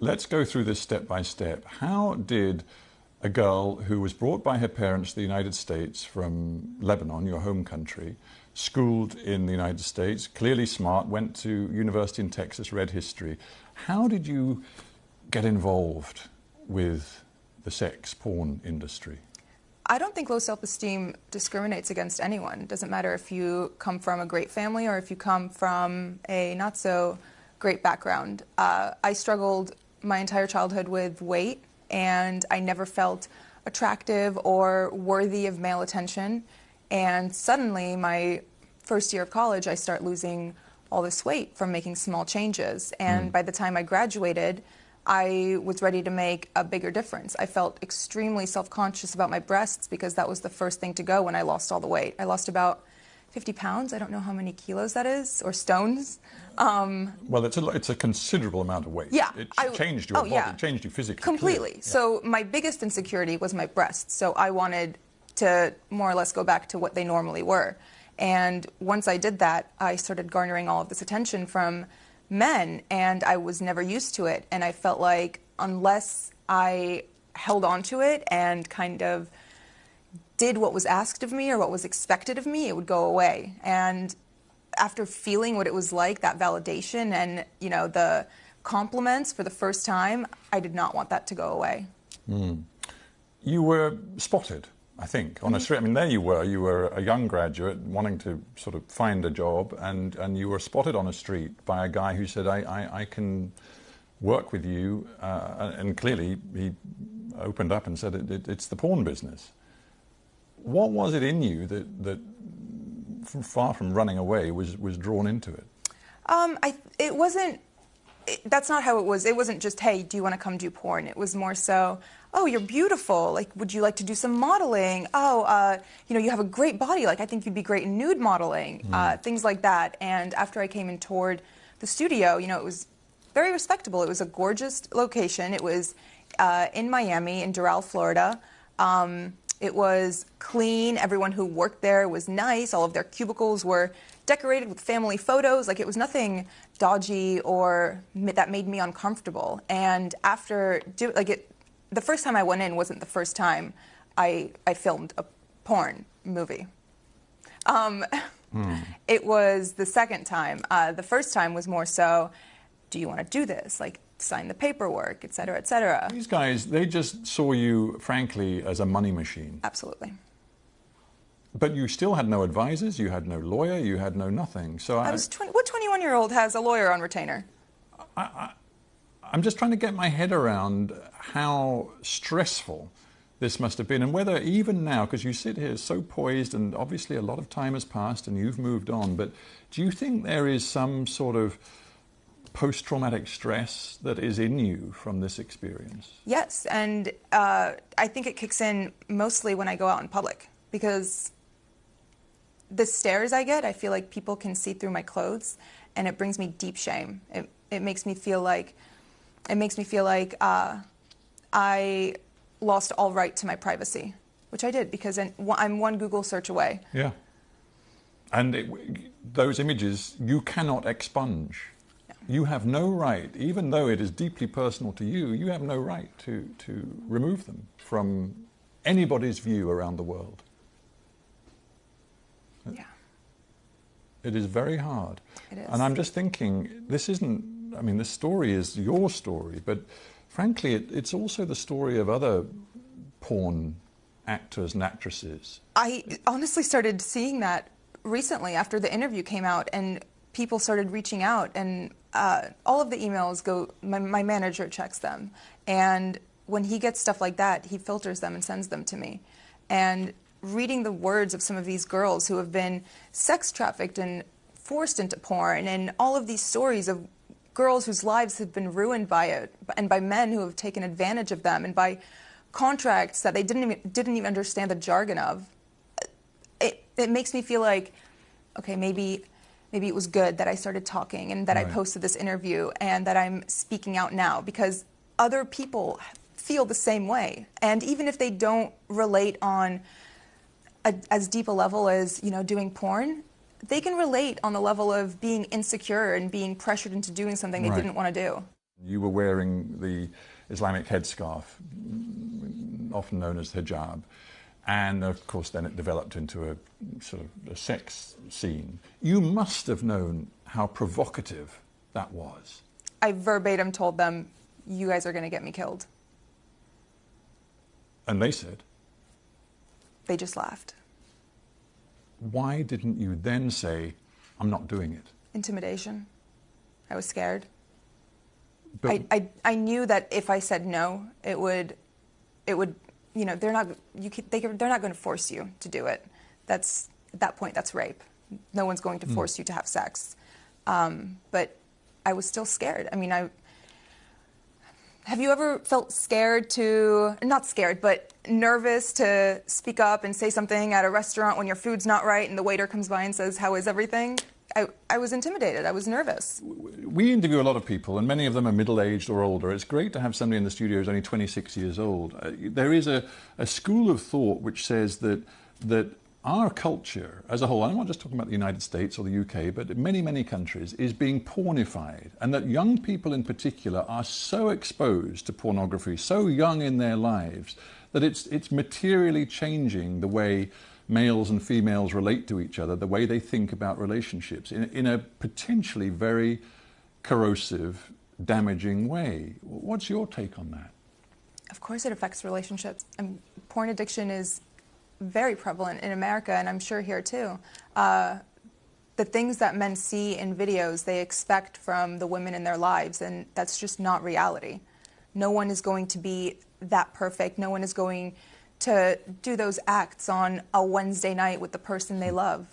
let's go through this step by step. How did a girl who was brought by her parents to the United States from Lebanon, your home country, schooled in the United States, clearly smart, went to university in Texas, read history. How did you get involved with the sex porn industry? I don't think low self-esteem discriminates against anyone. It doesn't matter if you come from a great family or if you come from a not so great background. I struggled my entire childhood with weight, and I never felt attractive or worthy of male attention. And suddenly, my first year of college, I start losing all this weight from making small changes. And by the time I graduated, I was ready to make a bigger difference. I felt extremely self-conscious about my breasts because that was the first thing to go when I lost all the weight. I lost about 50 pounds. I don't know how many kilos that is, or stones. Well, it's a considerable amount of weight. Yeah. It changed your body, it changed you physically. Completely. Yeah. So my biggest insecurity was my breasts. So I wanted to more or less go back to what they normally were. And once I did that, I started garnering all of this attention from men, and I was never used to it. And I felt like unless I held on to it and kind of did what was asked of me or what was expected of me, it would go away. And after feeling what it was like, that validation and, you know, the compliments for the first time, I did not want that to go away. You were spotted, I think, on a street. I mean, there you were a young graduate wanting to sort of find a job, and you were spotted on a street by a guy who said, I can work with you, and clearly he opened up and said, it's the porn business. What was it in you that far from running away, was drawn into it? It wasn't, that's not how it was. It wasn't just, hey, do you want to come do porn? It was more so, oh, you're beautiful. Like, would you like to do some modeling? Oh, you know, you have a great body. Like, I think you'd be great in nude modeling. Things like that. And after I came and toured the studio, you know, it was very respectable. It was a gorgeous location. It was in Miami, in Doral, Florida. It was clean. Everyone who worked there was nice. All of their cubicles were decorated with family photos. Like, it was nothing dodgy or that made me uncomfortable. And after, the first time I went in wasn't the first time I filmed a porn movie. It was the second time. The first time was more so, do you want to do this? Like, sign the paperwork, et cetera, et cetera. These guys, they just saw you, frankly, as a money machine. Absolutely. But you still had no advisors, you had no lawyer, you had no nothing. So what 21-year-old has a lawyer on retainer? I'm just trying to get my head around how stressful this must have been, and whether even now, because you sit here so poised, and obviously a lot of time has passed and you've moved on, but do you think there is some sort of post-traumatic stress that is in you from this experience? Yes, and I think it kicks in mostly when I go out in public, because the stares I get, I feel like people can see through my clothes, and it brings me deep shame. It makes me feel like I lost all right to my privacy, which I did, because I'm one Google search away. Yeah. And those images you cannot expunge. No. You have no right, even though it is deeply personal to you, you have no right to remove them from anybody's view around the world. Yeah. It is very hard. It is. And I'm just thinking, this isn't, I mean, this story is your story, but frankly, it's also the story of other porn actors and actresses. I honestly started seeing that recently after the interview came out, and people started reaching out, and all of the emails go, my manager checks them. And when he gets stuff like that, he filters them and sends them to me. And reading the words of some of these girls who have been sex trafficked and forced into porn, and all of these stories of girls whose lives have been ruined by it, and by men who have taken advantage of them, and by contracts that they didn't even understand the jargon of, it makes me feel like, okay, maybe it was good that I started talking, and that I posted this interview, and that I'm speaking out now, because other people feel the same way. And even if they don't relate on as deep a level as, you know, doing porn, they can relate on the level of being insecure and being pressured into doing something they didn't want to do. You were wearing the Islamic headscarf, often known as hijab, and of course then it developed into a sort of a sex scene. You must have known how provocative that was. I verbatim told them, "You guys are going to get me killed." And they said? They just laughed. Why didn't you then say, "I'm not doing it"? Intimidation. I was scared. But I knew that if I said no, it would, you know, they're not going to force you to do it. At that point, that's rape. No one's going to force you to have sex. But I was still scared. I mean, have you ever felt scared not scared, but nervous to speak up and say something at a restaurant when your food's not right and the waiter comes by and says, "How is everything?" I was intimidated. I was nervous. We interview a lot of people, and many of them are middle-aged or older. It's great to have somebody in the studio who's only 26 years old. There is a school of thought which says that our culture as a whole, I'm not just talking about the United States or the UK, but many, many countries, is being pornified, and that young people in particular are so exposed to pornography, so young in their lives, that it's materially changing the way males and females relate to each other, the way they think about relationships in a potentially very corrosive, damaging way. What's your take on that? Of course it affects relationships. Porn addiction is very prevalent in America, and I'm sure here too. The things that men see in videos, they expect from the women in their lives, and that's just not reality. No one is going to be that perfect. No one is going to do those acts on a Wednesday night with the person they love.